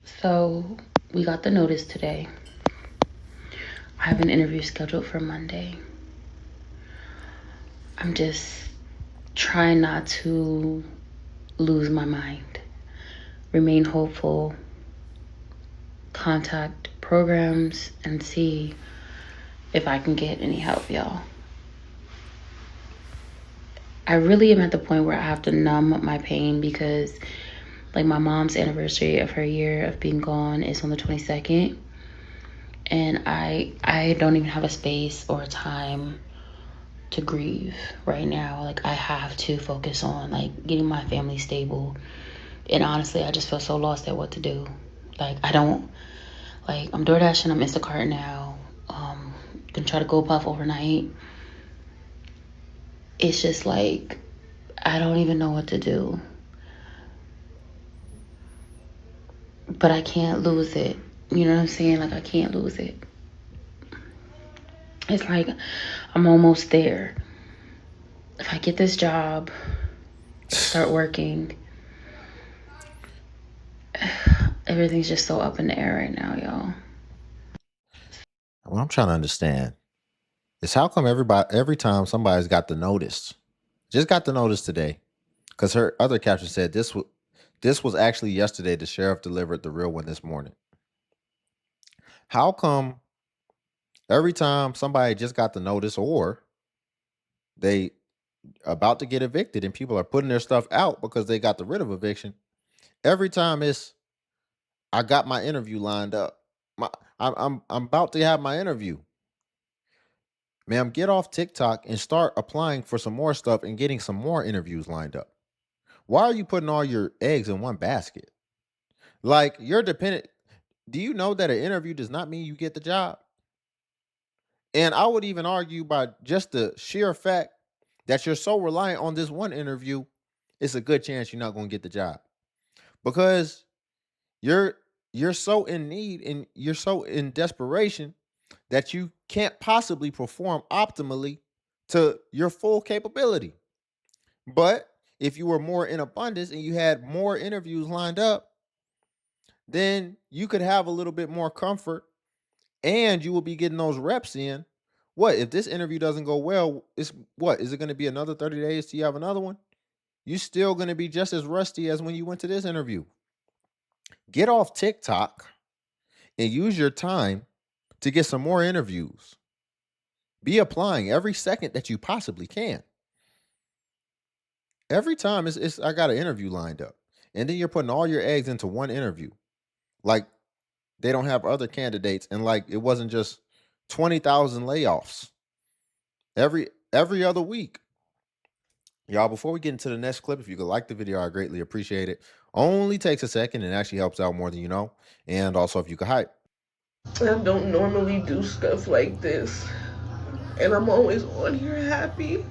So we got the notice today. I have an interview scheduled for Monday. I'm just trying not to lose my mind, remain hopeful, contact programs, and see if I can get any help, y'all. I really am at the point where I have to numb my pain because, like, my mom's anniversary of her year of being gone is on the 22nd, and I don't even have a space or a time to grieve right now. Like, I have to focus on like getting my family stable, and honestly I just feel so lost at what to do. Like, I don't, like, I'm DoorDash and I'm Instacart now. Gonna try to go puff overnight. It's just like I don't even know what to do, but I can't lose it. You know what I'm saying? Like, I can't lose it. It's like I'm almost there. If I get this job, start working, everything's just so up in the air right now, y'all. What I'm trying to understand is how come every time somebody's got the notice, just got the notice today, because her other caption said this was actually yesterday. The sheriff delivered the real one this morning. How come every time somebody just got the notice or they about to get evicted and people are putting their stuff out because they got the writ of eviction, every time it's I got my interview lined up. I'm about to have my interview. Ma'am, get off TikTok and start applying for some more stuff and getting some more interviews lined up. Why are you putting all your eggs in one basket? Like, you're dependent. Do you know that an interview does not mean you get the job? And I would even argue by just the sheer fact that you're so reliant on this one interview, it's a good chance you're not going to get the job because you're you're so in need and you're so in desperation that you can't possibly perform optimally to your full capability. But if you were more in abundance and you had more interviews lined up, then you could have a little bit more comfort and you will be getting those reps in. What if this interview doesn't go well? It's what is it going to be another 30 days till you have another one? You still going to be just as rusty as when you went to this interview. Get off TikTok and use your time to get some more interviews. Be applying every second that you possibly can. Every time it's I got an interview lined up. And then you're putting all your eggs into one interview. Like, they don't have other candidates, and like it wasn't just 20,000 layoffs every other week. Y'all, before we get into the next clip, if you could like the video, I greatly appreciate it. Only takes a second and actually helps out more than you know. And also, if you could hype. I don't normally do stuff like this, and I'm always on here happy.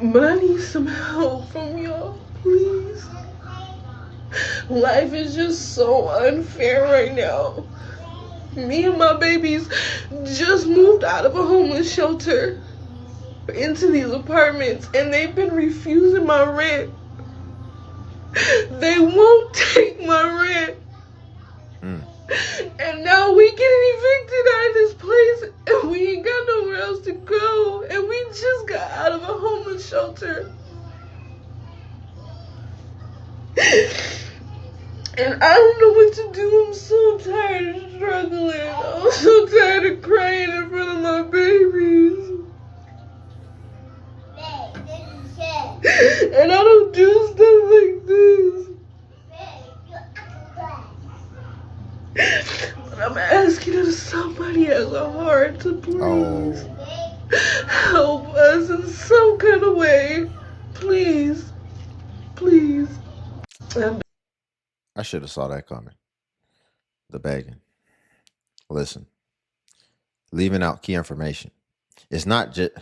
But I need some help from y'all, please. Life is just so unfair right now. Me and my babies just moved out of a homeless shelter into these apartments, and they've been refusing my rent. They won't take my rent. Mm. And now we getting evicted out of this place, and we ain't got nowhere else to go, and we just got out of a homeless shelter. And I don't know what to do. I'm so tired of struggling. I'm so tired of crying in front of my babies. And I don't do stuff like this. But I'm asking if somebody has a heart to please help us in some kind of way. Please. Please. I should have saw that coming. The begging. Listen, leaving out key information. It's not just,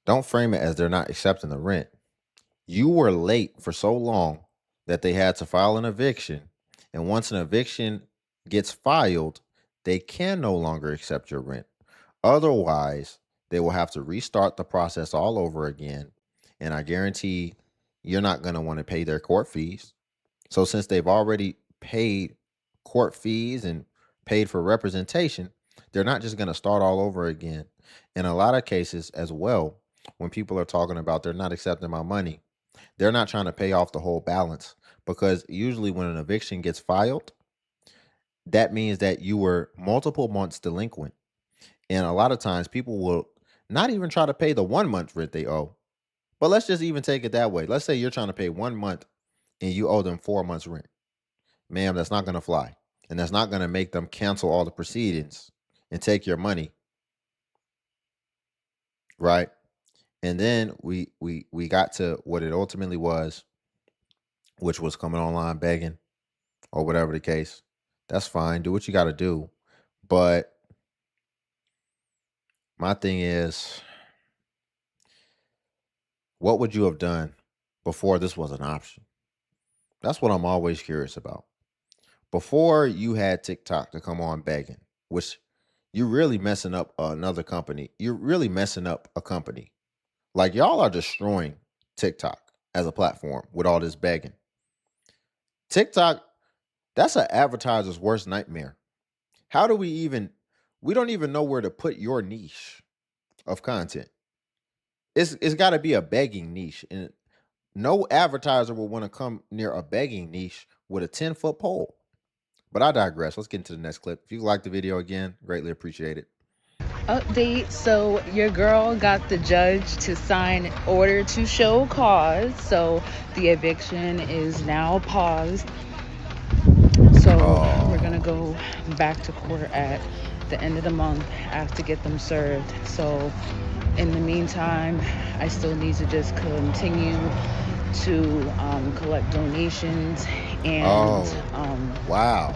don't frame it as they're not accepting the rent. You were late for so long that they had to file an eviction. And once an eviction gets filed, they can no longer accept your rent. Otherwise, they will have to restart the process all over again. And I guarantee you're not going to want to pay their court fees. So since they've already paid court fees and paid for representation, they're not just going to start all over again. In a lot of cases as well, when people are talking about they're not accepting my money, they're not trying to pay off the whole balance, because usually when an eviction gets filed, that means that you were multiple months delinquent. And a lot of times people will not even try to pay the 1 month rent they owe. But let's just even take it that way. Let's say you're trying to pay 1 month and you owe them 4 months rent. Ma'am, that's not going to fly. And that's not going to make them cancel all the proceedings and take your money. Right? And then we got to what it ultimately was, which was coming online begging or whatever the case. That's fine. Do what you got to do. But my thing is, what would you have done before this was an option? That's what I'm always curious about. Before you had TikTok to come on begging, which you're really messing up another company. You're really messing up a company. Like, y'all are destroying TikTok as a platform with all this begging. TikTok, that's an advertiser's worst nightmare. How do we don't even know where to put your niche of content. It's got to be a begging niche. And no advertiser will want to come near a begging niche with a 10-foot pole. But I digress. Let's get into the next clip. If you like the video again, greatly appreciate it. Update. So your girl got the judge to sign order to show cause. So the eviction is now paused. So we're going to go back to court at the end of the month. I have to get them served. So in the meantime, I still need to just continue to collect donations and wow,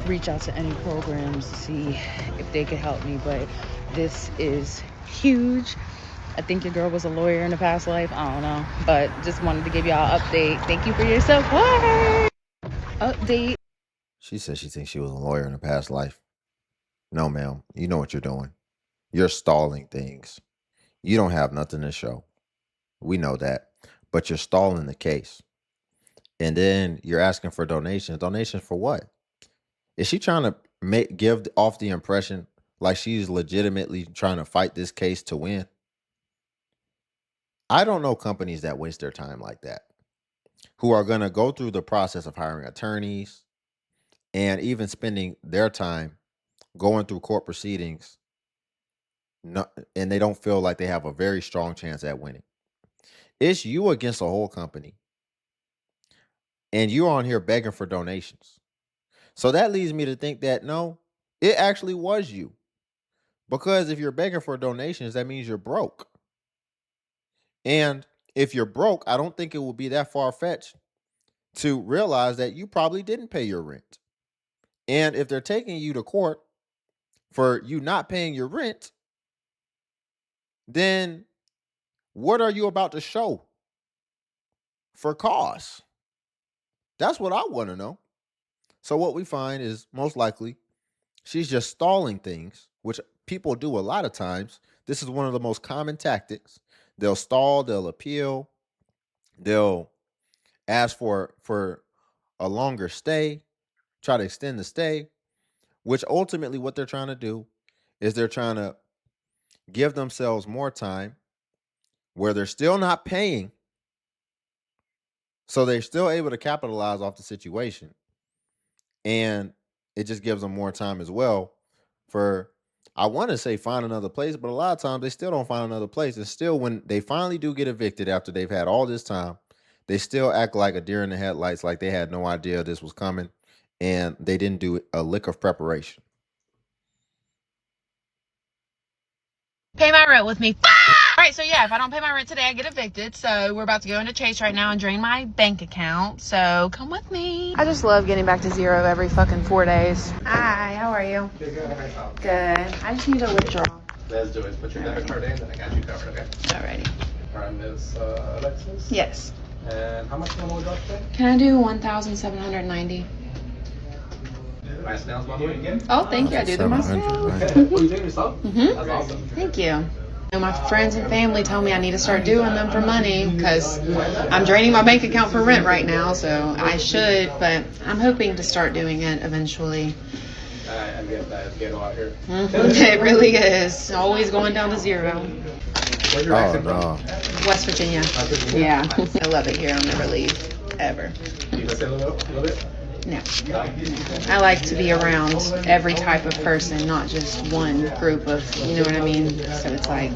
reach out to any programs to see if they could help me. But this is huge. I think your girl was a lawyer in a past life. I don't know, but just wanted to give y'all an update. Thank you for your support. Update. She said she thinks she was a lawyer in a past life. No, ma'am. You know what you're doing. You're stalling things. You don't have nothing to show. We know that. But you're stalling the case. And then you're asking for donations. Donations for what? Is she trying to give off the impression like she's legitimately trying to fight this case to win? I don't know companies that waste their time like that, who are going to go through the process of hiring attorneys and even spending their time going through court proceedings, and they don't feel like they have a very strong chance at winning. It's you against a whole company, and you're on here begging for donations. So that leads me to think that no, it actually was you. Because if you're begging for donations, that means you're broke. And if you're broke, I don't think it will be that far-fetched to realize that you probably didn't pay your rent. And if they're taking you to court for you not paying your rent, then what are you about to show for cause? That's what I want to know. So what we find is most likely she's just stalling things, which people do a lot of times. This is one of the most common tactics. They'll stall, they'll appeal, they'll ask for a longer stay, try to extend the stay, which ultimately what they're trying to do is they're trying to give themselves more time where they're still not paying. So they're still able to capitalize off the situation. And it just gives them more time as well for, I want to say, find another place, but a lot of times they still don't find another place. And still, when they finally do get evicted after they've had all this time, they still act like a deer in the headlights, like they had no idea this was coming and they didn't do a lick of preparation. Pay my rent with me. All right, so yeah, if I don't pay my rent today, I get evicted. So we're about to go into Chase right now and drain my bank account. So come with me. I just love getting back to zero every fucking 4 days. Hi, how are you? Good. I just need to withdraw. Let's do it. Put your debit card in, then I got you covered, okay? Alrighty. All right, Miss Alexis? Yes. And how much do you want to withdraw today? Can I do 1,790? My snails, by the way, again? Oh, thank you. I do them myself. Okay. Well, you doing yourself? Mm-hmm. That's awesome. Thank you. My friends and family tell me I need to start doing them for money because I'm draining my bank account for rent right now, so I should, but I'm hoping to start doing it eventually. I get that. It's ghetto out here. It really is. Always going down to zero. Where's your accent from? no. West Virginia. West Virginia? Yeah. I love it here. I'll never leave. Ever. You miss it a little bit? No. I like to be around every type of person, not just one group of, you know what I mean? So it's like,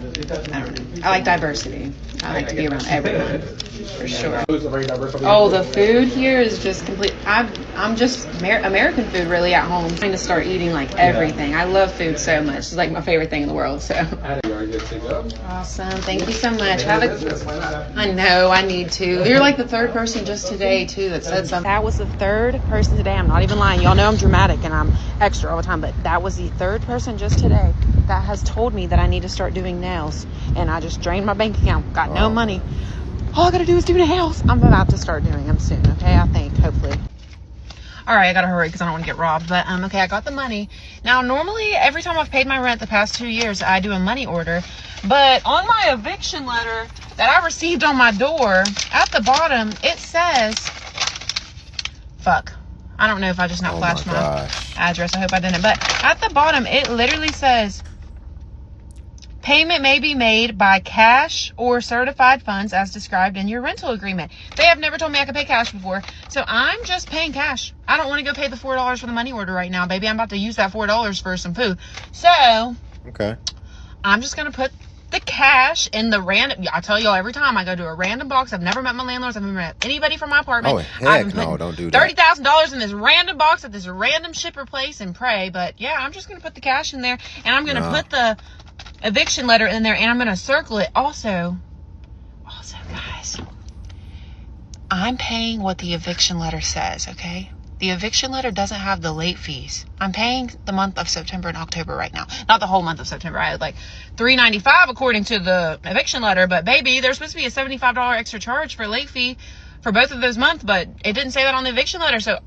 I don't know. I like diversity. I like to be around everyone, for sure. Oh, the food here is just complete. I'm just American food really at home. I'm trying to start eating like everything. I love food so much. It's like my favorite thing in the world. So awesome. Thank you so much. I know I need to. You're like the third person just today too that said something. That was the third person today. I'm not even lying. Y'all know I'm dramatic and I'm extra all the time, but that was the third person just today that has told me that I need to start doing nails. And I just drained my bank account. Got no money. All I gotta do is do nails. I'm about to start doing them soon, okay? I think, hopefully. All right, I gotta hurry because I don't want to get robbed. But okay, I got the money. Now, normally, every time I've paid my rent the past 2 years, I do a money order. But on my eviction letter that I received on my door, at the bottom, it says, fuck. I don't know if I just not flashed my address. I hope I didn't. But at the bottom, it literally says, payment may be made by cash or certified funds as described in your rental agreement. They have never told me I could pay cash before, so I'm just paying cash. I don't want to go pay the $4 for the money order right now, baby. I'm about to use that $4 for some food. So, Okay. I'm just going to put the cash in the random. I tell y'all every time I go to a random box. I've never met my landlords. I've never met anybody from my apartment. Oh, heck no, don't do that. $30,000 in this random box at this random shipper place and pray. But yeah, I'm just going to put the cash in there, and I'm going to put the eviction letter in there, and I'm going to circle it. Also, guys, I'm paying what the eviction letter says, okay? The eviction letter doesn't have the late fees. I'm paying the month of September and October right now. Not the whole month of September. I had like $395 according to the eviction letter, but baby, there's supposed to be a $75 extra charge for late fee for both of those months, but it didn't say that on the eviction letter, so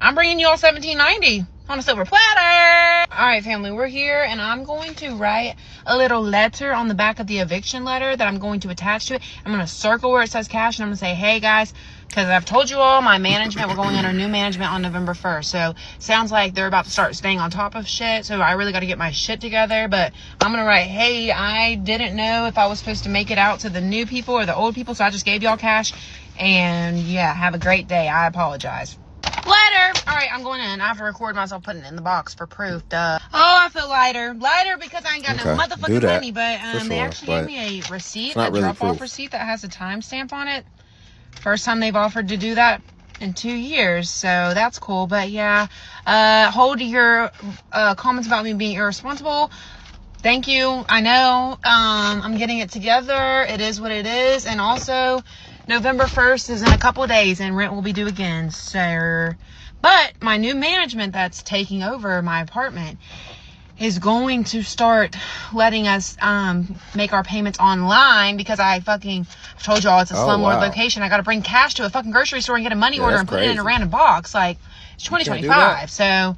I'm bringing you all $17.90 on a silver platter. All right, family, we're here, and I'm going to write a little letter on the back of the eviction letter that I'm going to attach to it. I'm going to circle where it says cash, and I'm going to say, hey, guys, because I've told you all my management, we're going under new management on November 1st. So sounds like they're about to start staying on top of shit, so I really got to get my shit together. But I'm going to write, hey, I didn't know if I was supposed to make it out to the new people or the old people, so I just gave y'all cash. And, yeah, have a great day. I apologize. Letter. All right, I'm going in. I have to record myself putting it in the box for proof. Duh. Oh, I feel lighter because I ain't got no motherfucking money. But they actually gave me a receipt, a drop-off receipt that has a timestamp on it. First time they've offered to do that in 2 years, so that's cool. But yeah, hold your comments about me being irresponsible. Thank you. I know I'm getting it together. It is what it is. And also, November 1st is in a couple of days, and rent will be due again, sir. But my new management that's taking over my apartment is going to start letting us make our payments online, because I fucking told y'all it's a slumlord location. I got to bring cash to a fucking grocery store and get a money order and put it in a random box. Like, it's 2025, so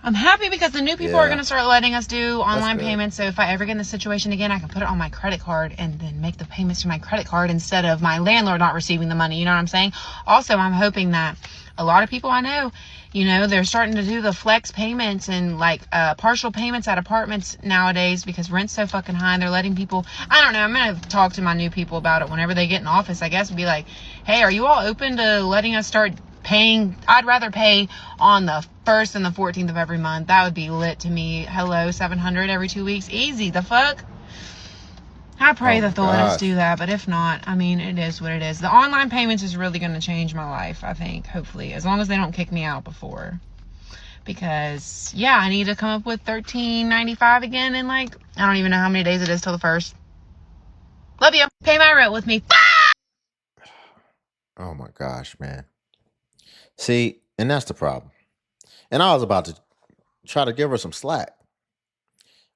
I'm happy because the new people are going to start letting us do online payments. So if I ever get in this situation again, I can put it on my credit card and then make the payments to my credit card instead of my landlord not receiving the money. You know what I'm saying? Also, I'm hoping that a lot of people I know, you know, they're starting to do the flex payments and like partial payments at apartments nowadays because rent's so fucking high, and they're letting people, I don't know, I'm going to talk to my new people about it whenever they get in office, I guess, and be like, hey, are you all open to letting us start paying? I'd rather pay on the 1st and the 14th of every month. That would be lit to me. Hello, $700 every 2 weeks. Easy. The fuck? I pray that they'll let us do that, but if not, I mean, it is what it is. The online payments is really going to change my life, I think, hopefully, as long as they don't kick me out before. Because, yeah, I need to come up with $13.95 again in, like, I don't even know how many days it is till the 1st. Love you. Pay my rent with me. Oh my gosh, man. See, and that's the problem. And I was about to try to give her some slack.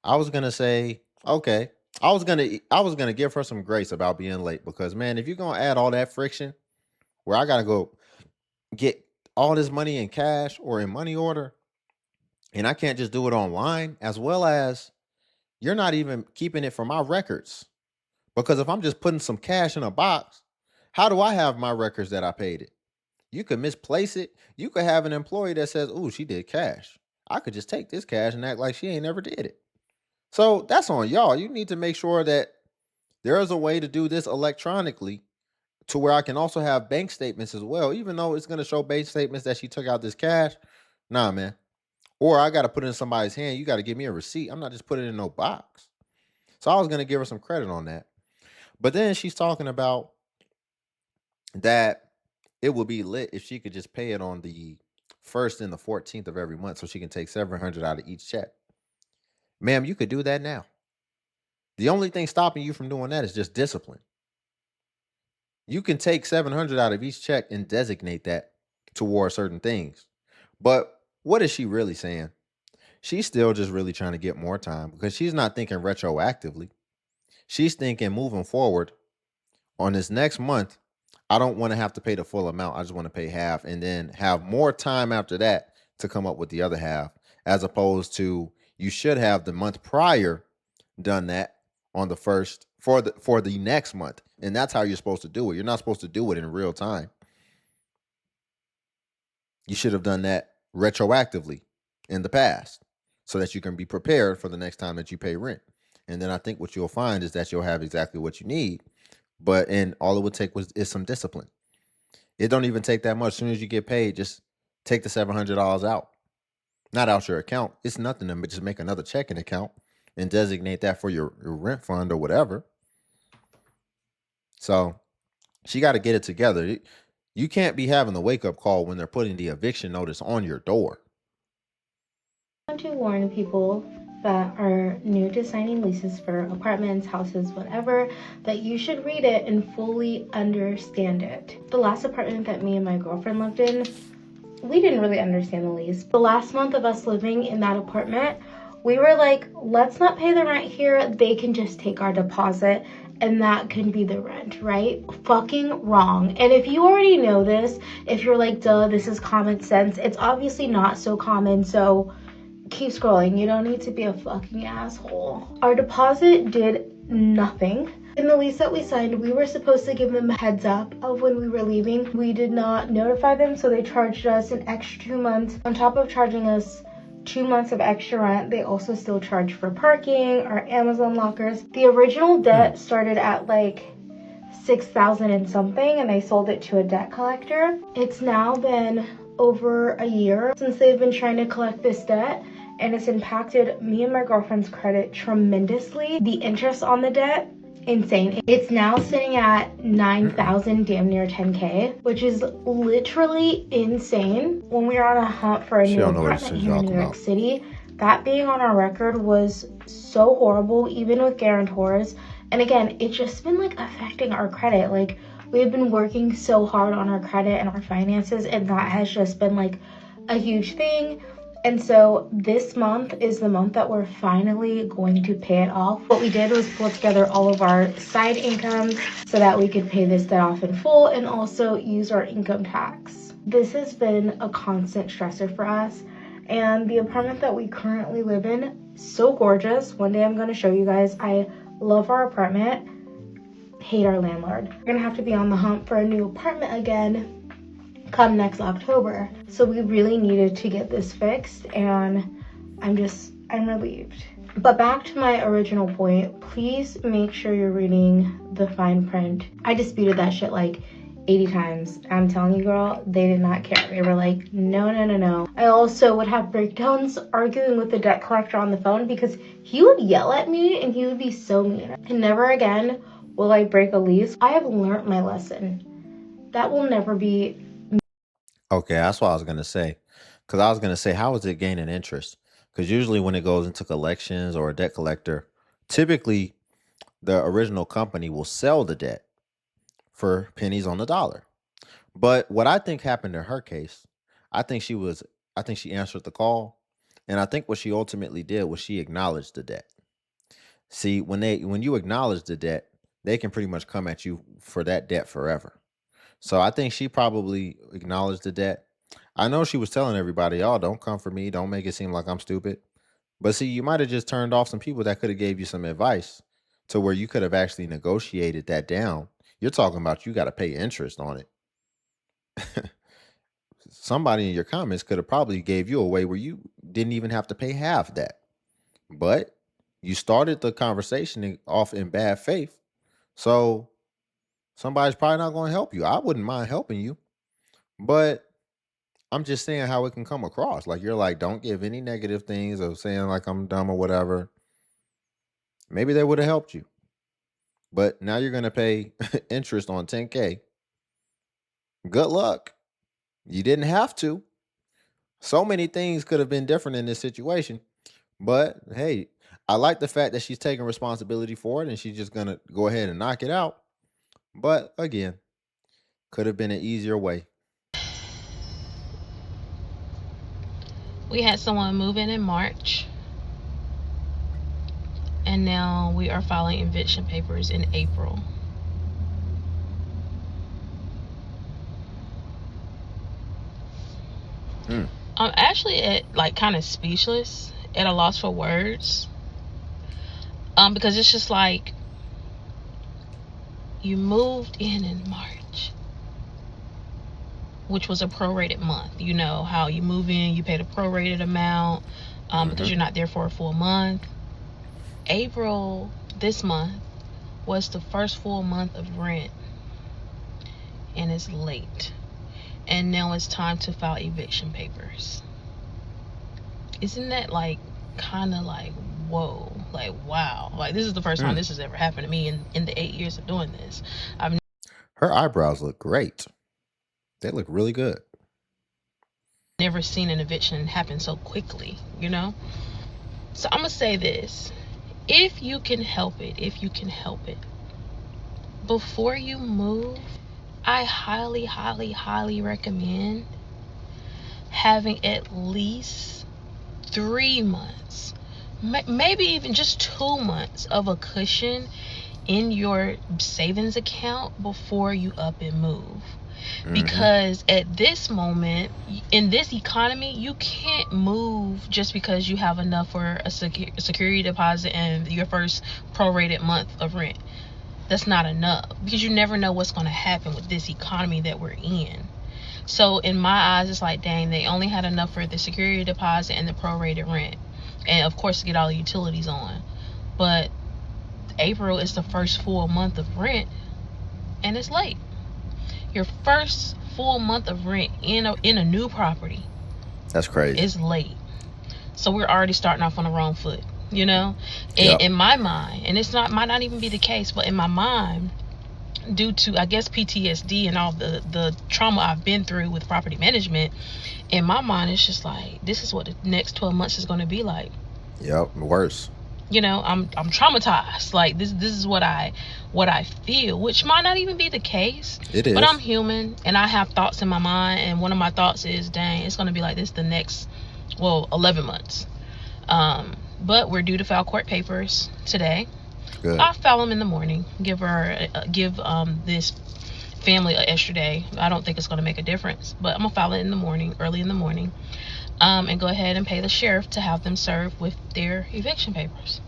I was gonna say, okay. I was gonna give her some grace about being late, because man, if you're gonna add all that friction where I gotta go get all this money in cash or in money order, and I can't just do it online, as well as you're not even keeping it for my records. Because if I'm just putting some cash in a box, how do I have my records that I paid it? You could misplace it. You could have an employee that says, "Ooh, she did cash. I could just take this cash and act like she ain't never did it." So that's on y'all. You need to make sure that there is a way to do this electronically to where I can also have bank statements as well, even though it's going to show bank statements that she took out this cash. Nah, man. Or I got to put it in somebody's hand. You got to give me a receipt. I'm not just putting it in no box. So I was going to give her some credit on that. But then she's talking about that it would be lit if she could just pay it on the 1st and the 14th of every month so she can take 700 out of each check. Ma'am, you could do that now. The only thing stopping you from doing that is just discipline. You can take 700 out of each check and designate that towards certain things. But what is she really saying? She's still just really trying to get more time because she's not thinking retroactively. She's thinking moving forward on this next month, I don't want to have to pay the full amount. I just want to pay half and then have more time after that to come up with the other half, as opposed to you should have the month prior done that on the 1st for the next month. And that's how you're supposed to do it. You're not supposed to do it in real time. You should have done that retroactively in the past so that you can be prepared for the next time that you pay rent. And then I think what you'll find is that you'll have exactly what you need. And all it would take is some discipline. It don't even take that much. As soon as you get paid, just take the $700 out. Not out your account. It's nothing to just make another checking account and designate that for your rent fund or whatever. So she got to get it together. You can't be having the wake-up call when they're putting the eviction notice on your door. I want to warn people that are new to signing leases for apartments, houses, whatever, that you should read it and fully understand it. The last apartment that me and my girlfriend lived in, we didn't really understand the lease. The last month of us living in that apartment, we were like, let's not pay the rent here. They can just take our deposit and that can be the rent, right? Fucking wrong. And if you already know this, if you're like, duh, this is common sense, it's obviously not so common, so keep scrolling. You don't need to be a fucking asshole. Our deposit did nothing. In the lease that we signed, we were supposed to give them a heads up of when we were leaving. We did not notify them, so they charged us an extra 2 months. On top of charging us 2 months of extra rent, they also still charged for parking, our Amazon lockers. The original debt started at like $6,000 and something, and they sold it to a debt collector. It's now been over a year since they've been trying to collect this debt, and it's impacted me and my girlfriend's credit tremendously. The interest on the debt, insane. It's now sitting at $9,000, damn near $10K, which is literally insane. When we were on a hunt for a new apartment here in New York City, that being on our record was so horrible, even with guarantors. And again, it's just been like affecting our credit. Like, we've been working so hard on our credit and our finances, and that has just been like a huge thing. And so this month is the month that we're finally going to pay it off. What we did was pull together all of our side incomes so that we could pay this debt off in full and also use our income tax. This has been a constant stressor for us. And the apartment that we currently live in, so gorgeous. One day I'm going to show you guys. I love our apartment. Hate our landlord. We're gonna have to be on the hunt for a new apartment again come next October. So we really needed to get this fixed, and I'm relieved. But back to my original point, please make sure you're reading the fine print. I disputed that shit like 80 times. I'm telling you, girl, they did not care. They were like, no, no, no, no. I also would have breakdowns arguing with the debt collector on the phone because he would yell at me and he would be so mean. And never again will I break a lease. I have learned my lesson. That will never be. Okay, that's what I was going to say. Because I was going to say, how is it gaining interest? Because usually when it goes into collections or a debt collector, typically the original company will sell the debt for pennies on the dollar. But what I think happened in her case, I think she answered the call. And I think what she ultimately did was she acknowledged the debt. See, when you acknowledge the debt, they can pretty much come at you for that debt forever. So I think she probably acknowledged the debt. I know she was telling everybody, "Oh, don't come for me. Don't make it seem like I'm stupid." But see, you might have just turned off some people that could have gave you some advice to where you could have actually negotiated that down. You're talking about you got to pay interest on it. Somebody in your comments could have probably gave you a way where you didn't even have to pay half that. But you started the conversation off in bad faith. So somebody's probably not going to help you. I wouldn't mind helping you, but I'm just saying how it can come across. Like you're like, don't give any negative things of saying like I'm dumb or whatever. Maybe they would have helped you. But now you're going to pay interest on 10K. Good luck. You didn't have to. So many things could have been different in this situation. But hey, I like the fact that she's taking responsibility for it and she's just going to go ahead and knock it out. But again, could have been an easier way. We had someone move in March, and now we are filing eviction papers in April. I'm actually at kind of speechless, at a loss for words, because it's just like you moved in March, which was a prorated month. You know how you move in, you pay the prorated amount because you're not there for a full month. April, this month, was the first full month of rent, and it's late. And now it's time to file eviction papers. Isn't that kind of whoa, wow, this is the first time this has ever happened to me in the 8 years of doing this. Her eyebrows look great. They look really good. Never seen an eviction happen so quickly, So I'm gonna say this: if you can help it, before you move, I highly, highly, highly recommend having at least 3 months, maybe even just 2 months of a cushion in your savings account before you up and move. Because at this moment, in this economy, you can't move just because you have enough for a security deposit and your first prorated month of rent. That's not enough, because you never know what's going to happen with this economy that we're in. So in my eyes, it's like, dang, they only had enough for the security deposit and the prorated rent, and of course to get all the utilities on. But April is the first full month of rent, and it's late. Your first full month of rent in a new property, that's crazy, is late. So we're already starting off on the wrong foot, in my mind. And might not even be the case, but in my mind, due to, I guess, PTSD and all the trauma I've been through with property management, in my mind, it's just like, this is what the next 12 months is going to be like. Yep, worse. I'm traumatized. Like, this is what I feel, which might not even be the case. It is. But I'm human and I have thoughts in my mind, and one of my thoughts is, dang, it's going to be like this the next 11 months. But we're due to file court papers today. Good. I'll file them in the morning. Give this family an extra day. I don't think it's going to make a difference, but I'm gonna file it in the morning, early in the morning, and go ahead and pay the sheriff to have them served with their eviction papers.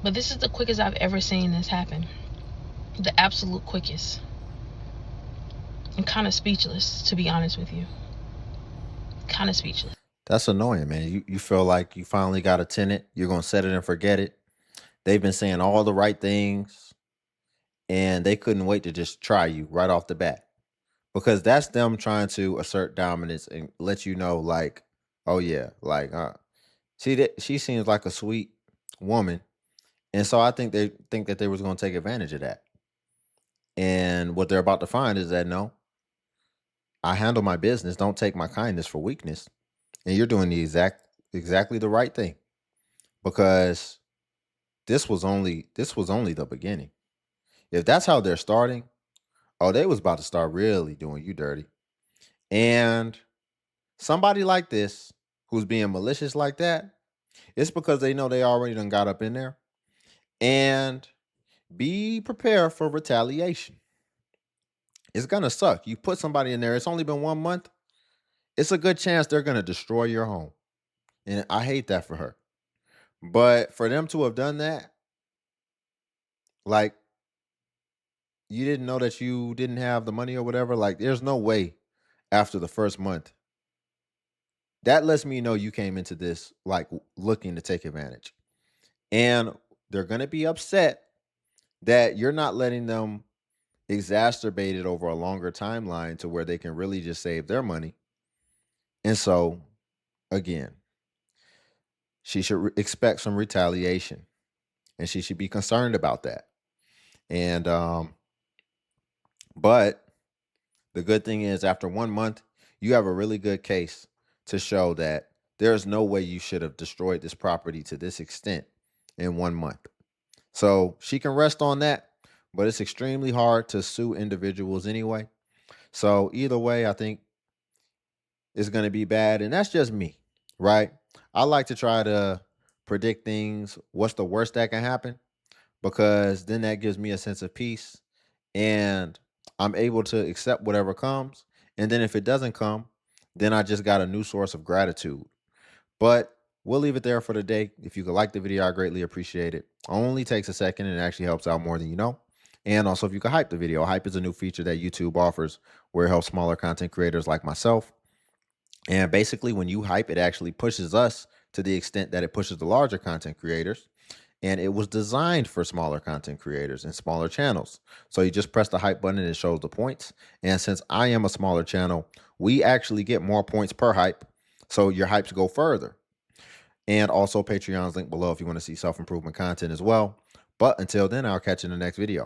But this is the quickest I've ever seen this happen. The absolute quickest. I'm kind of speechless, to be honest with you. Kind of speechless. That's annoying, man. You feel like you finally got a tenant, you're gonna set it and forget it. They've been saying all the right things, and they couldn't wait to just try you right off the bat, because that's them trying to assert dominance and let you know, like, oh yeah, like, she seems like a sweet woman, and so I think that they was gonna take advantage of that. And what they're about to find is that no, I handle my business. Don't take my kindness for weakness. And you're doing exactly the right thing, because this was only the beginning. If that's how they're starting, oh, they was about to start really doing you dirty. And somebody like this who's being malicious like that, it's because they know they already done got up in there. And be prepared for retaliation. It's gonna suck. You put somebody in there, it's only been 1 month. It's a good chance they're gonna destroy your home. And I hate that for her. But for them to have done that, like, you didn't know that you didn't have the money or whatever. Like, there's no way after the first month. That lets me know you came into this like looking to take advantage. And they're going to be upset that you're not letting them exacerbate it over a longer timeline to where they can really just save their money. And so, again, she should expect some retaliation, and she should be concerned about that. And but the good thing is, after 1 month, you have a really good case to show that there's no way you should have destroyed this property to this extent in 1 month. So she can rest on that, but it's extremely hard to sue individuals anyway. So either way, I think it's going to be bad. And that's just me, right? I like to try to predict things, what's the worst that can happen, because then that gives me a sense of peace and I'm able to accept whatever comes. And then if it doesn't come, then I just got a new source of gratitude. But we'll leave it there for today. If you could like the video, I greatly appreciate it. Only takes a second and it actually helps out more than you know. And also, if you could hype the video. Hype is a new feature that YouTube offers where it helps smaller content creators like myself. And basically, when you hype, it actually pushes us to the extent that it pushes the larger content creators. And it was designed for smaller content creators and smaller channels. So you just press the hype button and it shows the points. And since I am a smaller channel, we actually get more points per hype. So your hypes go further. And also Patreon's link below if you want to see self-improvement content as well. But until then, I'll catch you in the next video.